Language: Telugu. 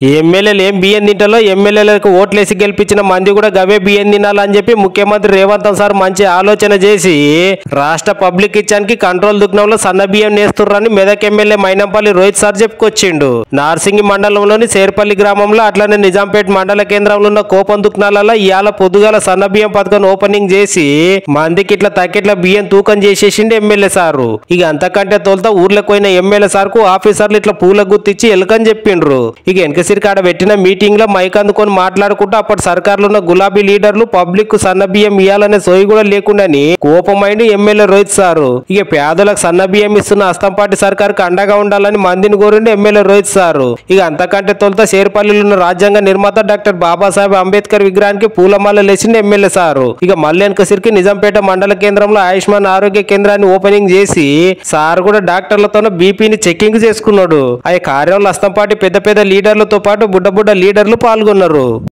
ఎమ్మెల్యేలు ఏం బియ్యం తింటాలో ఎమ్మెల్యేలకు ఓట్లేసి గెలిపించిన మంది కూడా గవే బియ్యం తినాలని చెప్పి ముఖ్యమంత్రి రేవంత్ సార్ మంచి ఆలోచన చేసి రాష్ట్ర పబ్లిక్ ఇచ్చానికి కంట్రోల్ దుకాణంలో సన్న బియ్యం నేస్తుర్రని మెదక్ ఎమ్మెల్యే మైనంపల్లి రోహిత్ సార్ చెప్పుకొచ్చిండు. నార్సింగి మండలంలోని సేర్పల్లి గ్రామంలో అట్లనే నిజాంపేట మండల కేంద్రంలో ఉన్న కోపం దుకాణాలలో ఇవాళ పొద్దుగాల సన్న బియ్యం పథకం ఓపెనింగ్ చేసి మందికి ఇట్లా తక్కిట్ల బియ్యం తూకం చేసేసిండు ఎమ్మెల్యే సారు. ఇక అంతకంటే తోలుతా ఊర్లకు పోయిన ఎమ్మెల్యే సార్కు ఆఫీసర్లు ఇట్లా పూల గుర్తిచ్చి ఎలుకని చెప్పిండ్రు. ఇక వెనకసిరికాడ పెట్టిన మీటింగ్ లో మైక్ అందుకొని మాట్లాడుకుంటూ అప్పటి సర్కార్లో ఉన్న గులాబీ లీడర్లు పబ్లిక్ కు సన్న బియ్యం ఇయ్యాలనే సోయి కూడా లేకుండాని కోపమైంది ఎమ్మెల్యే రోహిత్ సారు. ఇక పేదలకు సన్న బియ్యం ఇస్తున్న అస్తంపాటి సర్కార్కు అండగా ఉండాలని మందిని కోరిండు ఎమ్మెల్యే రోహిత్ సారు. ఇక అంతకంటే తొలుత సేర్పల్లిలో ఉన్న రాజ్యాంగ నిర్మాత డాక్టర్ బాబాసాహెబ్ అంబేద్కర్ విగ్రహానికి పూలమాల లేచింది ఎమ్మెల్యే సారు. ఇక మళ్ళీ వెనకసిరికి నిజాంపేట మండల కేంద్రంలో ఆయుష్మాన్ ఆరోగ్య కేంద్రాన్ని ఓపెనింగ్ చేసి సార్ కూడా డాక్టర్లతో బీపీని చెకింగ్ చేసుకున్నాడు. ఆ కార్యంలో అస్తంపాటి పెద్ద పెద్ద లీడర్లతో పాటు బుడ్డ లీడర్లు పాల్గొన్నారు.